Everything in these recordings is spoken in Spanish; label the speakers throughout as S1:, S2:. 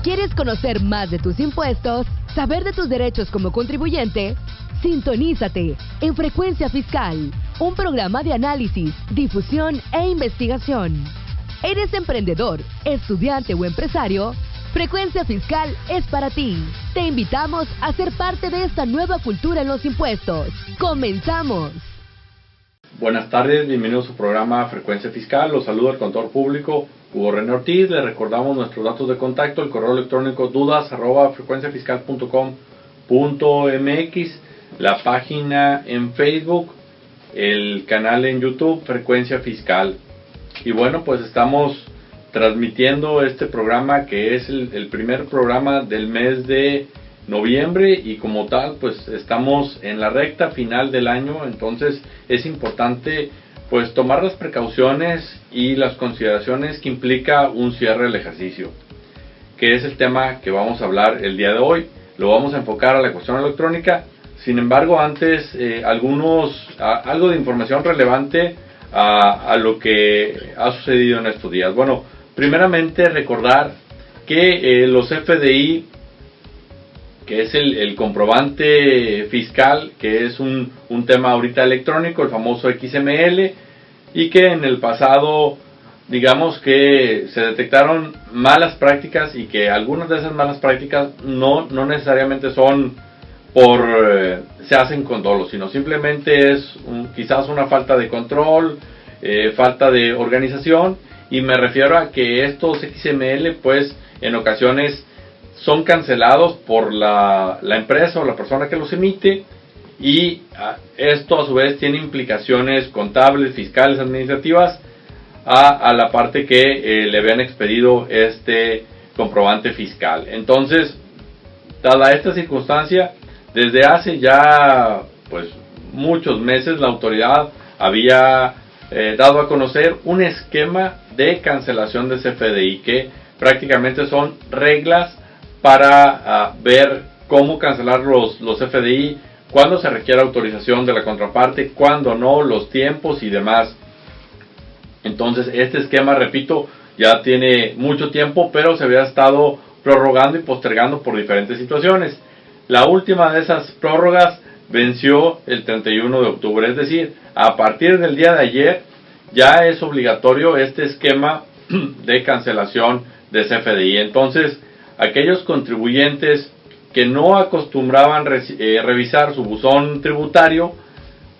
S1: ¿Quieres conocer más de tus impuestos? ¿Saber de tus derechos como contribuyente? Sintonízate en Frecuencia Fiscal, un programa de análisis, difusión e investigación. ¿Eres emprendedor, estudiante o empresario? Frecuencia Fiscal es para ti. Te invitamos a ser parte de esta nueva cultura en los impuestos. ¡Comenzamos!
S2: Buenas tardes, bienvenidos a su programa Frecuencia Fiscal. Los saluda el contador público Hugo René Ortiz. Les recordamos nuestros datos de contacto: el correo electrónico dudas@frecuenciafiscal.com.mx, la página en Facebook, el canal en YouTube Frecuencia Fiscal. Y bueno, pues estamos transmitiendo este programa que es el primer programa del mes de noviembre, y como tal pues estamos en la recta final del año. Entonces es importante pues tomar las precauciones y las consideraciones que implica un cierre del ejercicio, que es el tema que vamos a hablar el día de hoy. Lo vamos a enfocar a la cuestión electrónica. Sin embargo, antes algo de información relevante a lo que ha sucedido en estos días. Bueno, primeramente recordar que los FDI, que es el comprobante fiscal, que es un tema ahorita electrónico, el famoso XML, y que en el pasado, digamos que se detectaron malas prácticas, y que algunas de esas malas prácticas no necesariamente son se hacen con dolo, sino simplemente es quizás una falta de control, falta de organización, y me refiero a que estos XML pues en ocasiones son cancelados por la empresa o la persona que los emite, y esto a su vez tiene implicaciones contables, fiscales, administrativas a la parte que le habían expedido este comprobante fiscal. Entonces, dada esta circunstancia, desde hace ya pues muchos meses la autoridad había dado a conocer un esquema de cancelación de CFDI, que prácticamente son reglas para ver cómo cancelar los FDI, cuándo se requiere autorización de la contraparte, cuándo no, los tiempos y demás. Entonces este esquema, repito, ya tiene mucho tiempo, pero se había estado prorrogando y postergando por diferentes situaciones. La última de esas prórrogas venció el 31 de octubre, es decir, a partir del día de ayer ya es obligatorio este esquema de cancelación de CFDI. Entonces, aquellos contribuyentes que no acostumbraban revisar su buzón tributario,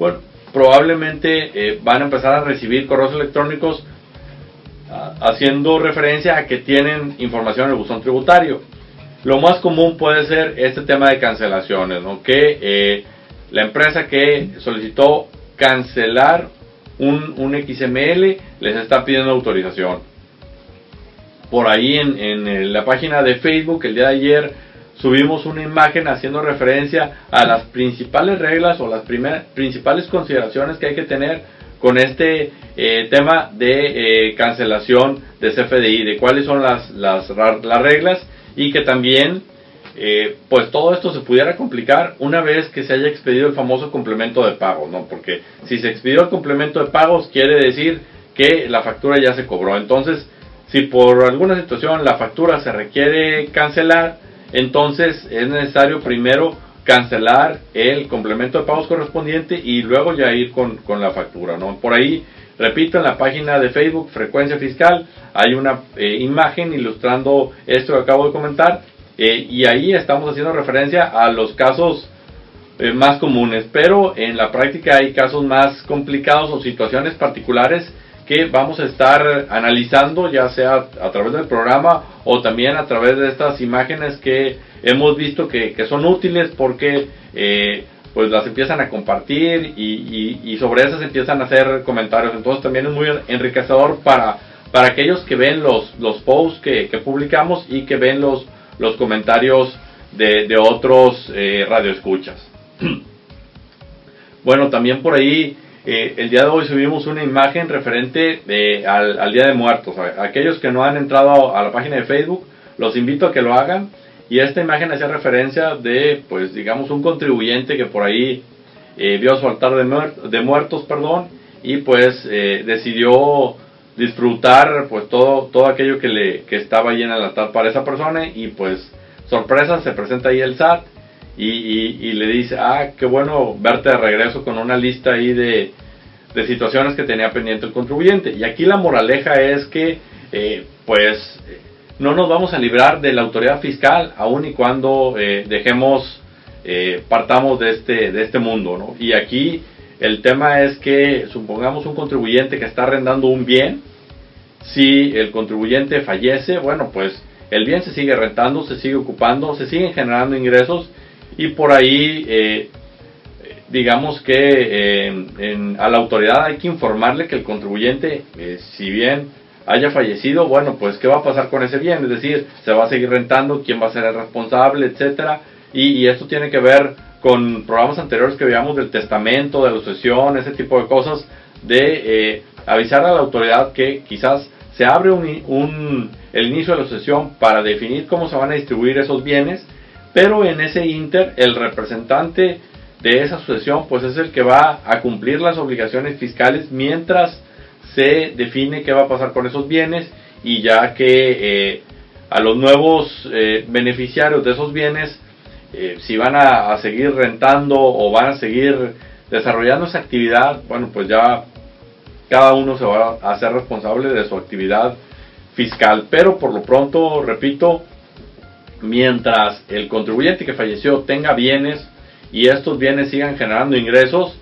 S2: bueno, probablemente van a empezar a recibir correos electrónicos haciendo referencia a que tienen información en el buzón tributario. Lo más común puede ser este tema de cancelaciones, ¿no? Que la empresa que solicitó cancelar un XML les está pidiendo autorización. Por ahí en la página de Facebook el día de ayer subimos una imagen haciendo referencia a las principales reglas o las principales consideraciones que hay que tener con este tema de cancelación de CFDI, de cuáles son las reglas, y que también pues todo esto se pudiera complicar una vez que se haya expedido el famoso complemento de pago, ¿no? Porque si se expidió el complemento de pagos quiere decir que la factura ya se cobró. Entonces, si por alguna situación la factura se requiere cancelar, entonces es necesario primero cancelar el complemento de pagos correspondiente y luego ya ir con la factura, ¿no? Por ahí, repito, en la página de Facebook Frecuencia Fiscal hay una imagen ilustrando esto que acabo de comentar, y ahí estamos haciendo referencia a los casos más comunes, pero en la práctica hay casos más complicados o situaciones particulares que vamos a estar analizando, ya sea a través del programa o también a través de estas imágenes que hemos visto que son útiles, porque pues las empiezan a compartir y sobre esas empiezan a hacer comentarios. Entonces también es muy enriquecedor para aquellos que ven los posts que publicamos y que ven los comentarios de otros radioescuchas. Bueno, también por ahí el día de hoy subimos una imagen referente al Día de Muertos. Aquellos que no han entrado a la página de Facebook, los invito a que lo hagan. Y esta imagen hacía referencia de, pues digamos, un contribuyente que por ahí vio su altar de muertos, y pues decidió disfrutar pues todo aquello que estaba ahí en el altar para esa persona, y pues sorpresa, se presenta ahí el SAT y le dice, qué bueno verte de regreso con una lista ahí de situaciones que tenía pendiente el contribuyente. Y aquí la moraleja es que pues no nos vamos a librar de la autoridad fiscal aun y cuando partamos de este mundo, ¿no? Y aquí el tema es que supongamos un contribuyente que está arrendando un bien. Si el contribuyente fallece, bueno, pues el bien se sigue rentando, se sigue ocupando, se siguen generando ingresos, y por ahí digamos que a la autoridad hay que informarle que el contribuyente, si bien haya fallecido, bueno, pues qué va a pasar con ese bien, es decir, se va a seguir rentando, quién va a ser el responsable, etcétera. Y esto tiene que ver con programas anteriores que veíamos del testamento, de la sucesión, ese tipo de cosas, de avisar a la autoridad que quizás se abre el inicio de la sucesión para definir cómo se van a distribuir esos bienes, pero en ese inter el representante de esa sucesión pues es el que va a cumplir las obligaciones fiscales mientras se define qué va a pasar con esos bienes, y ya que a los nuevos beneficiarios de esos bienes, si van a seguir rentando o van a seguir desarrollando esa actividad, bueno, pues ya cada uno se va a hacer responsable de su actividad fiscal. Pero por lo pronto, repito, mientras el contribuyente que falleció tenga bienes y estos bienes sigan generando ingresos,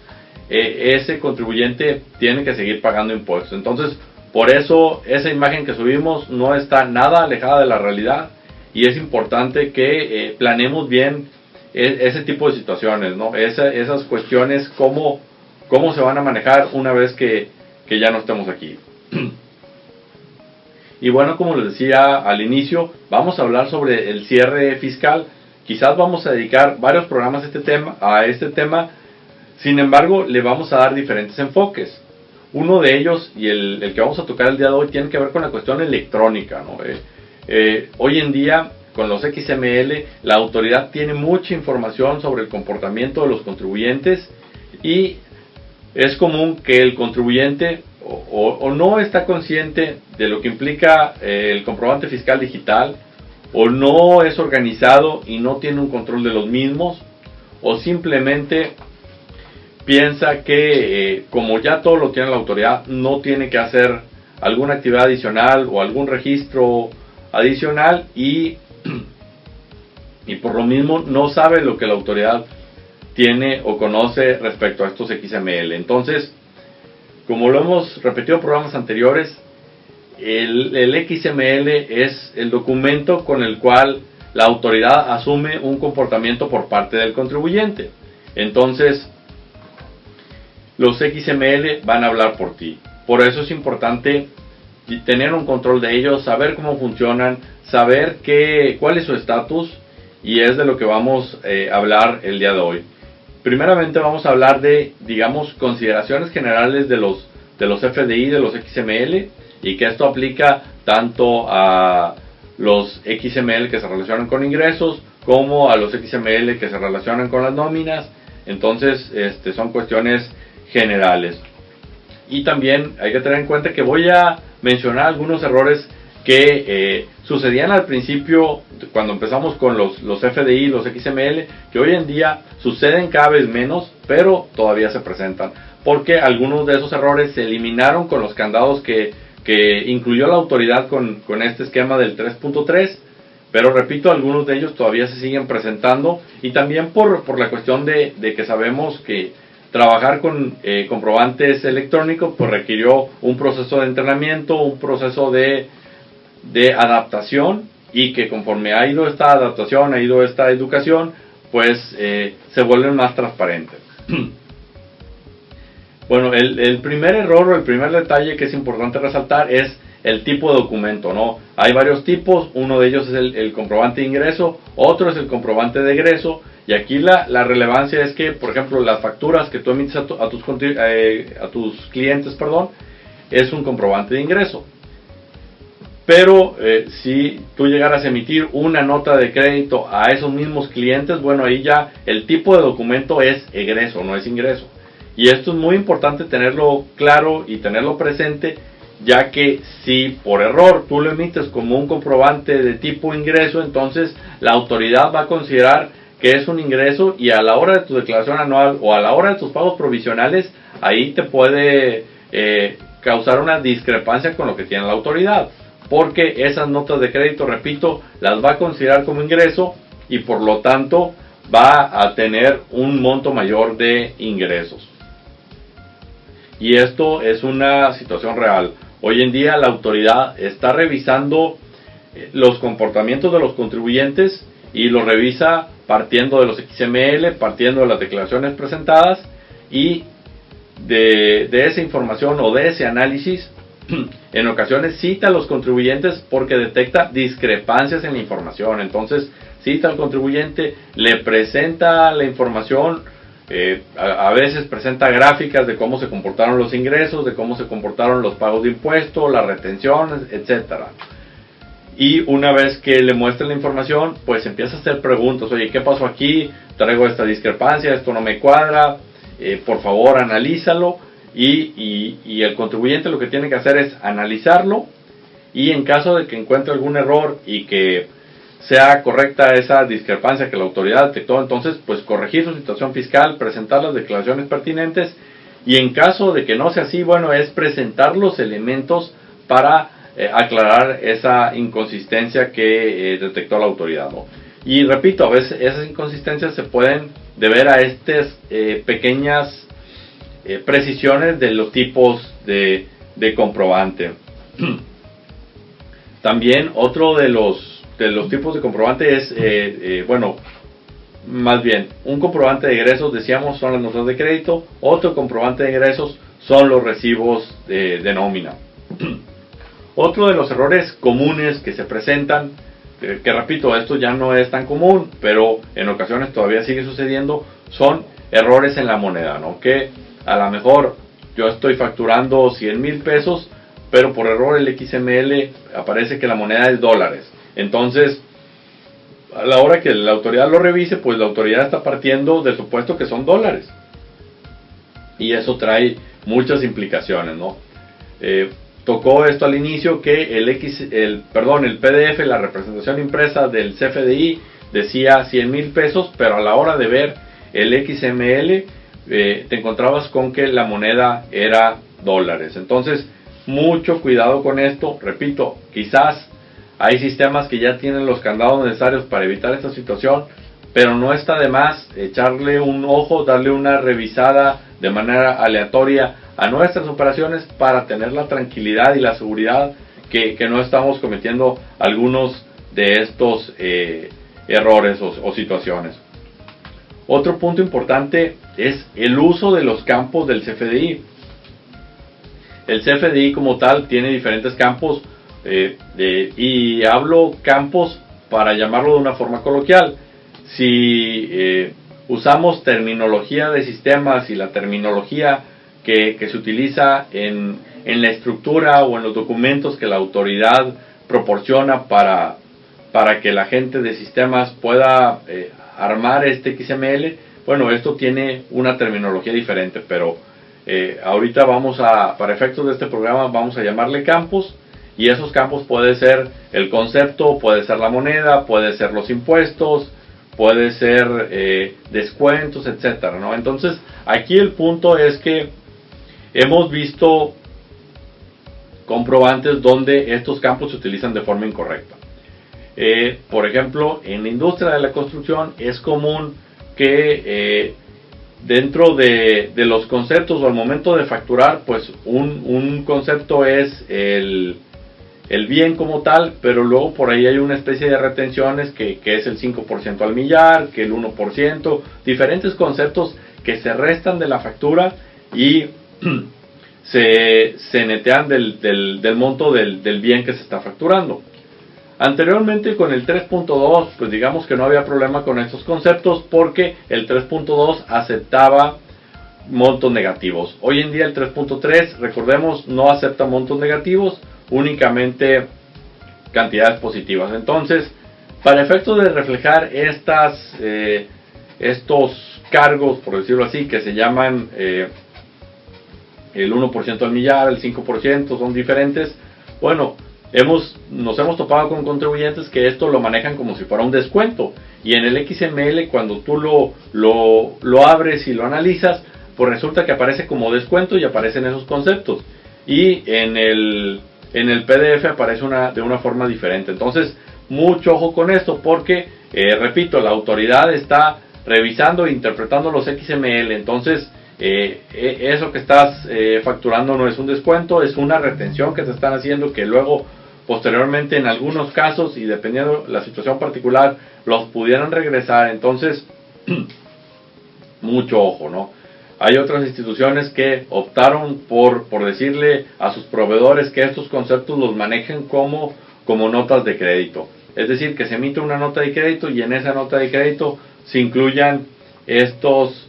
S2: ese contribuyente tiene que seguir pagando impuestos. Entonces, por eso esa imagen que subimos no está nada alejada de la realidad, y es importante que planeemos bien ese tipo de situaciones, ¿no? Esas cuestiones, cómo se van a manejar una vez que ya no estemos aquí. Y bueno, como les decía al inicio, vamos a hablar sobre el cierre fiscal. Quizás vamos a dedicar varios programas a este tema. Sin embargo, le vamos a dar diferentes enfoques. Uno de ellos, y el que vamos a tocar el día de hoy, tiene que ver con la cuestión electrónica, ¿no? Hoy en día, con los XML, la autoridad tiene mucha información sobre el comportamiento de los contribuyentes, y es común que el contribuyente o no está consciente de lo que implica el comprobante fiscal digital, o no es organizado y no tiene un control de los mismos, o simplemente piensa que como ya todo lo tiene la autoridad, no tiene que hacer alguna actividad adicional o algún registro adicional, y por lo mismo no sabe lo que la autoridad tiene o conoce respecto a estos XML. Entonces, como lo hemos repetido en programas anteriores, el XML es el documento con el cual la autoridad asume un comportamiento por parte del contribuyente. Entonces, los XML van a hablar por ti. Por eso es importante tener un control de ellos, saber cómo funcionan, saber cuál es su estatus, y es de lo que vamos a hablar el día de hoy. Primeramente vamos a hablar de, digamos, consideraciones generales de los FDI, de los XML, y que esto aplica tanto a los XML que se relacionan con ingresos como a los XML que se relacionan con las nóminas. Entonces, son cuestiones generales. Y también hay que tener en cuenta que voy a mencionar algunos errores que sucedían al principio cuando empezamos con los FDI, los XML, que hoy en día suceden cada vez menos, pero todavía se presentan, porque algunos de esos errores se eliminaron con los candados que incluyó la autoridad con este esquema del 3.3, pero repito, algunos de ellos todavía se siguen presentando, y también por la cuestión de que sabemos que trabajar con comprobantes electrónicos pues requirió un proceso de entrenamiento, un proceso de adaptación, y que conforme ha ido esta adaptación, ha ido esta educación, pues se vuelven más transparentes. Bueno, el primer error o el primer detalle que es importante resaltar es el tipo de documento, ¿no? Hay varios tipos, uno de ellos es el comprobante de ingreso, otro es el comprobante de egreso, y aquí la relevancia es que, por ejemplo, las facturas que tú emites a tus clientes, es un comprobante de ingreso. Pero si tú llegaras a emitir una nota de crédito a esos mismos clientes, bueno, ahí ya el tipo de documento es egreso, no es ingreso. Y esto es muy importante tenerlo claro y tenerlo presente, ya que si por error tú lo emites como un comprobante de tipo ingreso, entonces la autoridad va a considerar que es un ingreso y a la hora de tu declaración anual o a la hora de tus pagos provisionales, ahí te puede causar una discrepancia con lo que tiene la autoridad, porque esas notas de crédito, repito, las va a considerar como ingreso y por lo tanto va a tener un monto mayor de ingresos. Y esto es una situación real. Hoy en día la autoridad está revisando los comportamientos de los contribuyentes y lo revisa partiendo de los XML, partiendo de las declaraciones presentadas, y de esa información o de ese análisis en ocasiones cita a los contribuyentes porque detecta discrepancias en la información. Entonces cita al contribuyente, le presenta la información, a veces presenta gráficas de cómo se comportaron los ingresos, de cómo se comportaron los pagos de impuestos, las retenciones, etcétera. Y una vez que le muestra la información, pues empieza a hacer preguntas. Oye, ¿qué pasó aquí? Traigo esta discrepancia, esto no me cuadra, por favor analízalo. Y el contribuyente lo que tiene que hacer es analizarlo, y en caso de que encuentre algún error y que sea correcta esa discrepancia que la autoridad detectó, entonces pues corregir su situación fiscal, presentar las declaraciones pertinentes, y en caso de que no sea así, bueno, es presentar los elementos para aclarar esa inconsistencia que detectó la autoridad, ¿no? Y repito, a veces esas inconsistencias se pueden deber a estas pequeñas precisiones de los tipos de comprobante. También otro de los tipos de comprobante es, bueno, más bien, un comprobante de ingresos, decíamos, son las notas de crédito. Otro comprobante de ingresos son los recibos de nómina. Otro de los errores comunes que se presentan, que repito, esto ya no es tan común, pero en ocasiones todavía sigue sucediendo, son errores en la moneda, ¿no? Que a lo mejor yo estoy facturando 100,000 pesos, pero por error el XML aparece que la moneda es dólares. Entonces, a la hora que la autoridad lo revise, pues la autoridad está partiendo del supuesto que son dólares. Y eso trae muchas implicaciones, ¿no? Tocó esto al inicio, que el PDF, la representación impresa del CFDI, decía 100,000 pesos, pero a la hora de ver el XML, te encontrabas con que la moneda era dólares. Entonces, mucho cuidado con esto. Repito, quizás hay sistemas que ya tienen los candados necesarios para evitar esta situación, pero no está de más echarle un ojo, darle una revisada de manera aleatoria a nuestras operaciones para tener la tranquilidad y la seguridad que no estamos cometiendo algunos de estos errores o situaciones. Otro punto importante es el uso de los campos del CFDI. El CFDI como tal tiene diferentes campos, y hablo campos para llamarlo de una forma coloquial. Si usamos terminología de sistemas y la terminología que se utiliza en la estructura o en los documentos que la autoridad proporciona para que la gente de sistemas pueda armar este XML, bueno, esto tiene una terminología diferente, pero ahorita para efectos de este programa vamos a llamarle campos, y esos campos puede ser el concepto, puede ser la moneda, puede ser los impuestos, puede ser descuentos, etcétera, ¿no? Entonces, aquí el punto es que hemos visto comprobantes donde estos campos se utilizan de forma incorrecta. Por ejemplo, en la industria de la construcción es común que dentro de los conceptos o al momento de facturar, pues un concepto es el bien como tal, pero luego por ahí hay una especie de retenciones que es el 5% al millar, que el 1%, diferentes conceptos que se restan de la factura y se netean del monto del bien que se está facturando. Anteriormente con el 3.2, pues digamos que no había problema con estos conceptos porque el 3.2 aceptaba montos negativos. Hoy en día el 3.3, recordemos, no acepta montos negativos, únicamente cantidades positivas. Entonces, para efectos de reflejar estos cargos, por decirlo así, que se llaman el 1% al millar, el 5%, son diferentes. Bueno, nos hemos topado con contribuyentes que esto lo manejan como si fuera un descuento, y en el XML cuando tú lo abres y lo analizas, pues resulta que aparece como descuento y aparecen esos conceptos, y en el PDF aparece de una forma diferente. Entonces mucho ojo con esto, porque repito, la autoridad está revisando e interpretando los XML. Entonces eso que estás facturando no es un descuento, es una retención que te están haciendo, que luego posteriormente en algunos casos, y dependiendo de la situación particular, los pudieran regresar. Entonces mucho ojo, ¿no? Hay otras instituciones que optaron por decirle a sus proveedores que estos conceptos los manejen como notas de crédito. Es decir, que se emite una nota de crédito y en esa nota de crédito se incluyan estos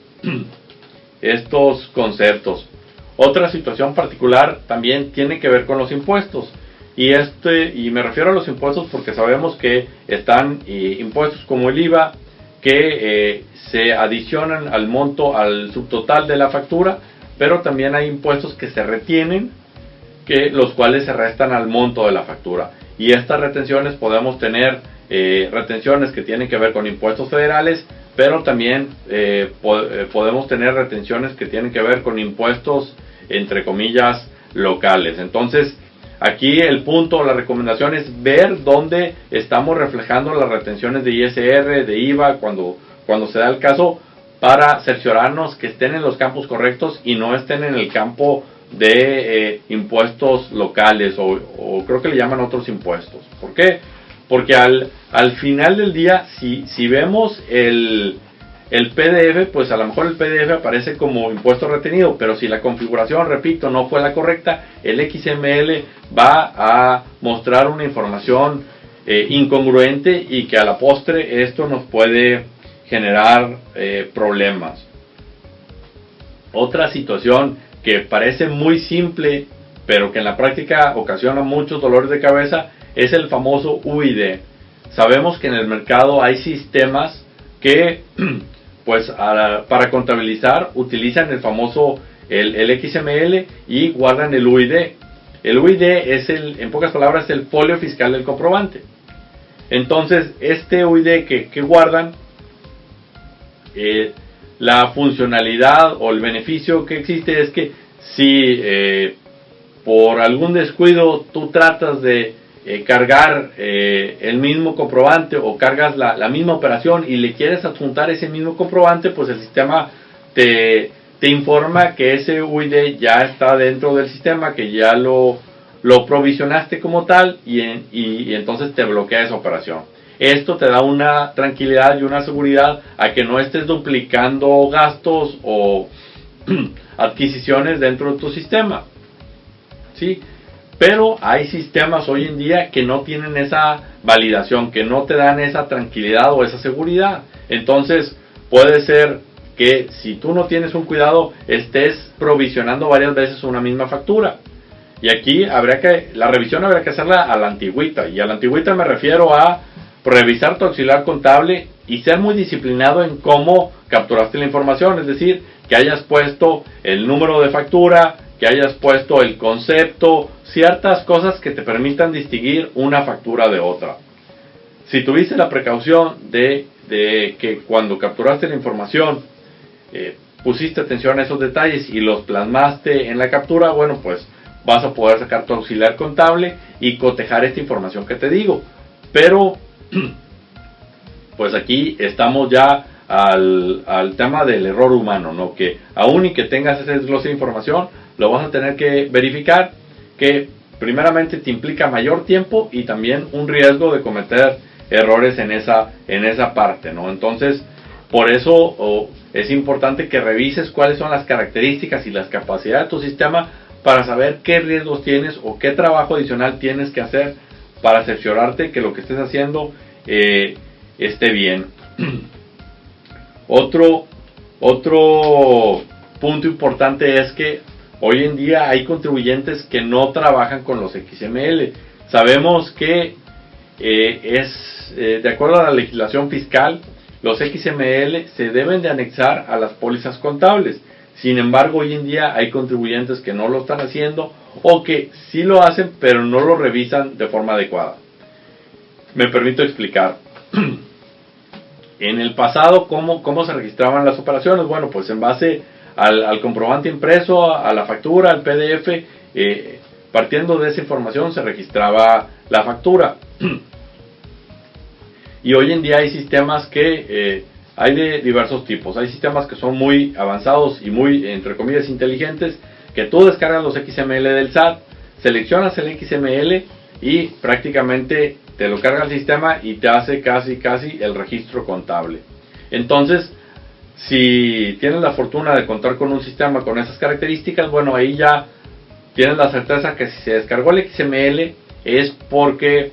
S2: conceptos. Otra situación particular también tiene que ver con los impuestos. Y me refiero a los impuestos porque sabemos que están impuestos como el IVA, que se adicionan al monto, al subtotal de la factura, pero también hay impuestos que se retienen, los cuales se restan al monto de la factura. Y estas retenciones podemos tener retenciones que tienen que ver con impuestos federales, pero también podemos tener retenciones que tienen que ver con impuestos, entre comillas, locales. Entonces, aquí el punto, la recomendación es ver dónde estamos reflejando las retenciones de ISR, de IVA, cuando se da el caso, para cerciorarnos que estén en los campos correctos y no estén en el campo de impuestos locales, o creo que le llaman otros impuestos. ¿Por qué? Porque al final del día, si vemos el PDF, pues a lo mejor el PDF aparece como impuesto retenido, pero si la configuración, repito, no fue la correcta, el XML va a mostrar una información incongruente, y que a la postre esto nos puede generar problemas. Otra situación que parece muy simple, pero que en la práctica ocasiona muchos dolores de cabeza, es el famoso UID. Sabemos que en el mercado hay sistemas que pues para contabilizar utilizan el famoso el XML y guardan el UID. El UID es en pocas palabras, el folio fiscal del comprobante. Entonces, este UID que guardan, la funcionalidad o el beneficio que existe es que si por algún descuido tú tratas de cargar el mismo comprobante, o cargas la misma operación y le quieres adjuntar ese mismo comprobante, pues el sistema te informa que ese UID ya está dentro del sistema, que ya lo provisionaste como tal, y entonces te bloquea esa operación. Esto te da una tranquilidad y una seguridad a que no estés duplicando gastos o adquisiciones dentro de tu sistema, ¿sí? Pero hay sistemas hoy en día que no tienen esa validación, que no te dan esa tranquilidad o esa seguridad. Entonces puede ser que si tú no tienes un cuidado, estés provisionando varias veces una misma factura. Y aquí la revisión habría que hacerla a la antigüita. Y a la antigüita me refiero a revisar tu auxiliar contable y ser muy disciplinado en cómo capturaste la información. Es decir, que hayas puesto el número de factura, que hayas puesto el concepto, ciertas cosas que te permitan distinguir una factura de otra. Si tuviste la precaución de que cuando capturaste la información pusiste atención a esos detalles y los plasmaste en la captura, bueno, pues vas a poder sacar tu auxiliar contable y cotejar esta información que te digo. Pero pues aquí estamos ya al tema del error humano, ¿no? Que aún y que tengas ese desglose de información, lo vas a tener que verificar, que primeramente te implica mayor tiempo y también un riesgo de cometer errores en esa parte, ¿no? Entonces, por eso es importante que revises cuáles son las características y las capacidades de tu sistema para saber qué riesgos tienes o qué trabajo adicional tienes que hacer para cerciorarte que lo que estés haciendo esté bien. Otro punto importante es que hoy en día hay contribuyentes que no trabajan con los XML. Sabemos que de acuerdo a la legislación fiscal, los XML se deben de anexar a las pólizas contables. Sin embargo, hoy en día hay contribuyentes que no lo están haciendo o que sí lo hacen pero no lo revisan de forma adecuada. Me permito explicar. En el pasado, ¿cómo se registraban las operaciones? Bueno, pues en base al comprobante impreso, a la factura, al PDF, partiendo de esa información se registraba la factura. Y hoy en día hay sistemas que hay de diversos tipos. Hay sistemas que son muy avanzados y muy, entre comillas, inteligentes, que tú descargas los XML del SAT, seleccionas el XML y prácticamente te lo carga el sistema y te hace casi el registro contable. Entonces, si tienes la fortuna de contar con un sistema con esas características, bueno, ahí ya tienes la certeza que si se descargó el XML es porque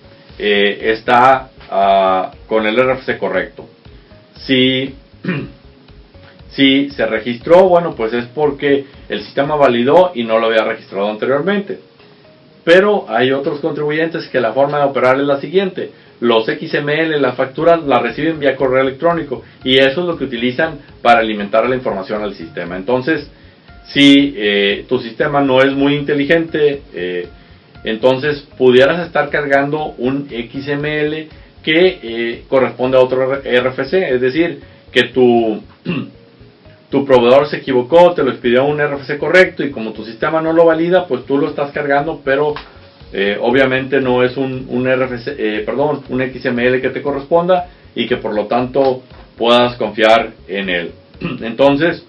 S2: está con el RFC correcto. Si se registró, bueno, pues es porque el sistema validó y no lo había registrado anteriormente. Pero hay otros contribuyentes que la forma de operar es la siguiente: los XML, las facturas, las reciben vía correo electrónico y eso es lo que utilizan para alimentar la información al sistema. Entonces, si tu sistema no es muy inteligente, entonces pudieras estar cargando un XML que corresponde a otro RFC, es decir, que tu proveedor se equivocó, te lo expidió un RFC correcto y como tu sistema no lo valida, pues tú lo estás cargando, pero obviamente no es un XML que te corresponda y que por lo tanto puedas confiar en él. Entonces,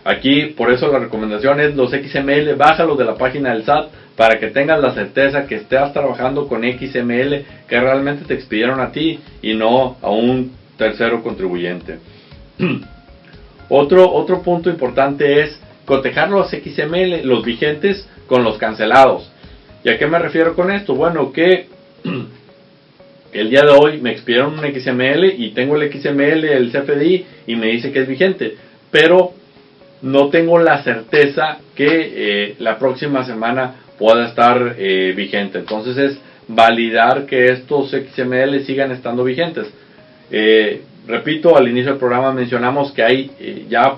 S2: aquí por eso la recomendación es los XML, bájalos de la página del SAT para que tengas la certeza que estés trabajando con XML que realmente te expidieron a ti y no a un tercero contribuyente. Otro punto importante es cotejar los XML, los vigentes, con los cancelados. ¿Y a qué me refiero con esto? Bueno, que el día de hoy me expidieron un XML y tengo el XML, el CFDI, y me dice que es vigente, pero no tengo la certeza que la próxima semana pueda estar vigente. Entonces es validar que estos XML sigan estando vigentes. Repito, al inicio del programa mencionamos que hay ya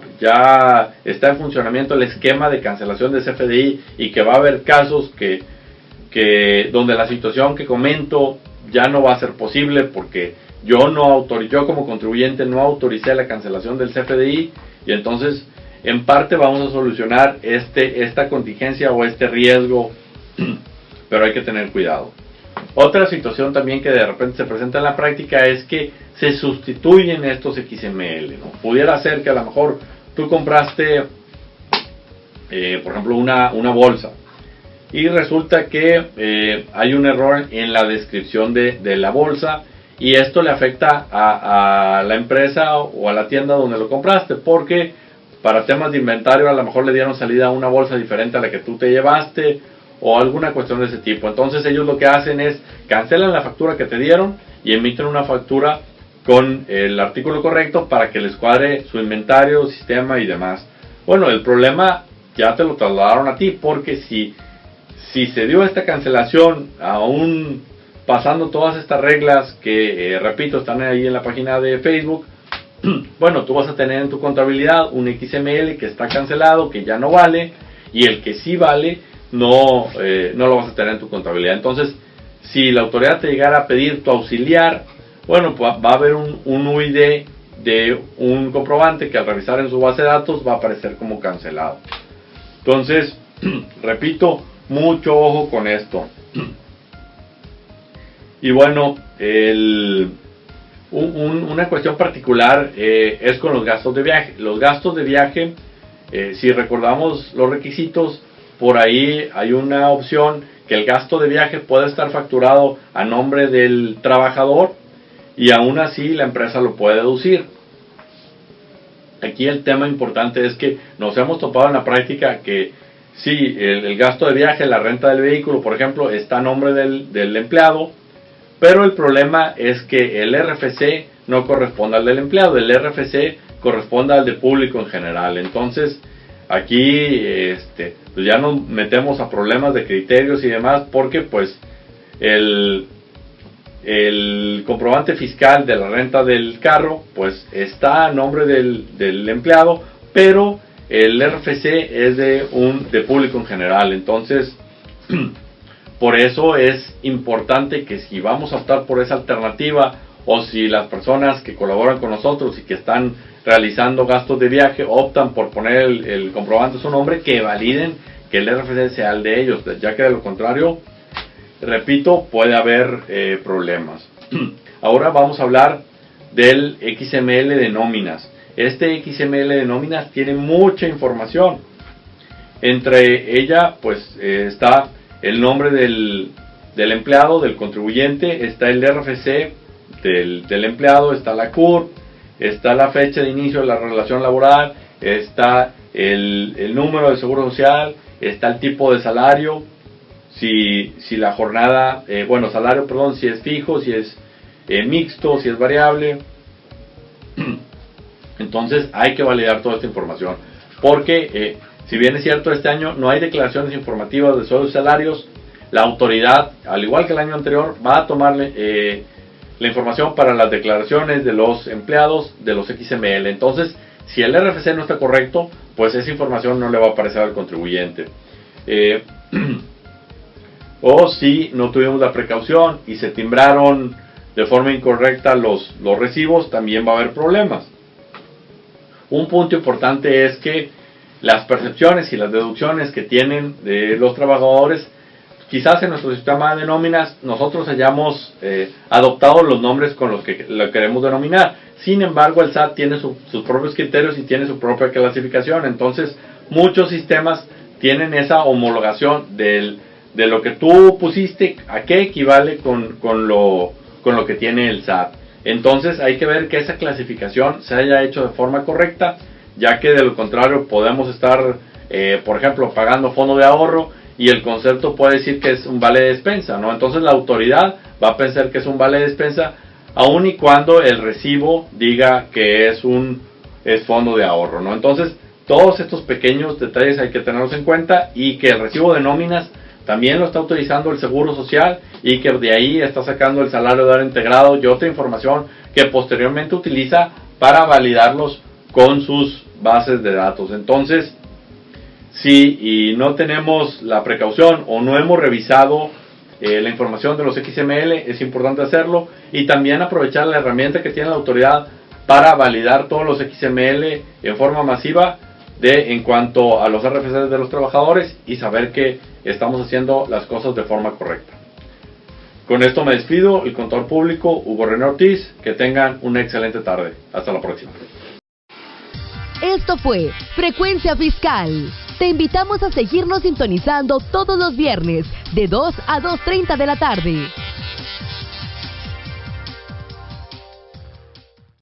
S2: está en funcionamiento el esquema de cancelación de CFDI y que va a haber casos donde la situación que comento ya no va a ser posible porque yo como contribuyente no autoricé la cancelación del CFDI y entonces en parte vamos a solucionar esta contingencia o este riesgo, pero hay que tener cuidado. Otra situación también que de repente se presenta en la práctica es que se sustituyen estos XML, ¿no? Pudiera ser que a lo mejor tú compraste, por ejemplo, una bolsa y resulta que hay un error en la descripción de la bolsa y esto le afecta a la empresa o a la tienda donde lo compraste porque para temas de inventario a lo mejor le dieron salida a una bolsa diferente a la que tú te llevaste o alguna cuestión de ese tipo. Entonces ellos lo que hacen es cancelan la factura que te dieron y emiten una factura con el artículo correcto para que les cuadre su inventario, sistema y demás. Bueno, el problema ya te lo trasladaron a ti porque si se dio esta cancelación aún pasando todas estas reglas que, repito, están ahí en la página de Facebook, bueno, tú vas a tener en tu contabilidad un XML que está cancelado, que ya no vale, y el que sí vale no lo vas a tener en tu contabilidad. Entonces, si la autoridad te llegara a pedir tu auxiliar, bueno, pues va a haber un UID de un comprobante que al revisar en su base de datos va a aparecer como cancelado. Entonces, repito, mucho ojo con esto. Y bueno, una cuestión particular es con los gastos de viaje. Los gastos de viaje, si recordamos los requisitos, por ahí hay una opción que el gasto de viaje puede estar facturado a nombre del trabajador y aún así la empresa lo puede deducir. Aquí el tema importante es que nos hemos topado en la práctica que sí, el gasto de viaje, la renta del vehículo, por ejemplo, está a nombre del empleado, pero el problema es que el RFC no corresponde al del empleado, el RFC corresponde al de público en general. Entonces, aquí pues ya nos metemos a problemas de criterios y demás, porque pues el comprobante fiscal de la renta del carro pues está a nombre del empleado, pero el RFC es de público en general. Entonces, por eso es importante que si vamos a optar por esa alternativa, o si las personas que colaboran con nosotros y que están realizando gastos de viaje optan por poner el comprobante a su nombre, que validen que el RFC sea el de ellos, ya que de lo contrario, repito, puede haber problemas. Ahora vamos a hablar del XML de nóminas. Este XML de nóminas tiene mucha información. Entre ella, pues está el nombre del empleado, del contribuyente, está el RFC del empleado, está la CURP, está la fecha de inicio de la relación laboral, está el número de seguro social, está el tipo de salario, si la jornada, salario, perdón, si es fijo, si es mixto, si es variable. Entonces hay que validar toda esta información, porque si bien es cierto, este año no hay declaraciones informativas de sueldos y salarios, la autoridad, al igual que el año anterior, va a tomarle la información para las declaraciones de los empleados de los XML. Entonces, si el RFC no está correcto, pues esa información no le va a aparecer al contribuyente. O si no tuvimos la precaución y se timbraron de forma incorrecta los recibos, también va a haber problemas. Un punto importante es que las percepciones y las deducciones que tienen de los trabajadores, quizás en nuestro sistema de nóminas nosotros hayamos adoptado los nombres con los que lo queremos denominar. Sin embargo, el SAT tiene sus propios criterios y tiene su propia clasificación. Entonces, muchos sistemas tienen esa homologación de lo que tú pusiste, a qué equivale con lo que tiene el SAT. Entonces, hay que ver que esa clasificación se haya hecho de forma correcta, ya que de lo contrario podemos estar, por ejemplo, pagando fondo de ahorro y el concepto puede decir que es un vale de despensa, ¿no? Entonces la autoridad va a pensar que es un vale de despensa, aun y cuando el recibo diga que es fondo de ahorro, ¿no? Entonces, todos estos pequeños detalles hay que tenerlos en cuenta, y que el recibo de nóminas también lo está utilizando el Seguro Social, y que de ahí está sacando el salario de hora integrado y otra información que posteriormente utiliza para validarlos con sus bases de datos. Entonces, si no tenemos la precaución o no hemos revisado la información de los XML, es importante hacerlo, y también aprovechar la herramienta que tiene la autoridad para validar todos los XML en forma masiva en cuanto a los RFCs de los trabajadores, y saber que estamos haciendo las cosas de forma correcta. Con esto me despido, el contador público Hugo René Ortiz. Que tengan una excelente tarde. Hasta la próxima.
S1: Esto fue Frecuencia Fiscal. Te invitamos a seguirnos sintonizando todos los viernes de 2 a 2:30 de la tarde.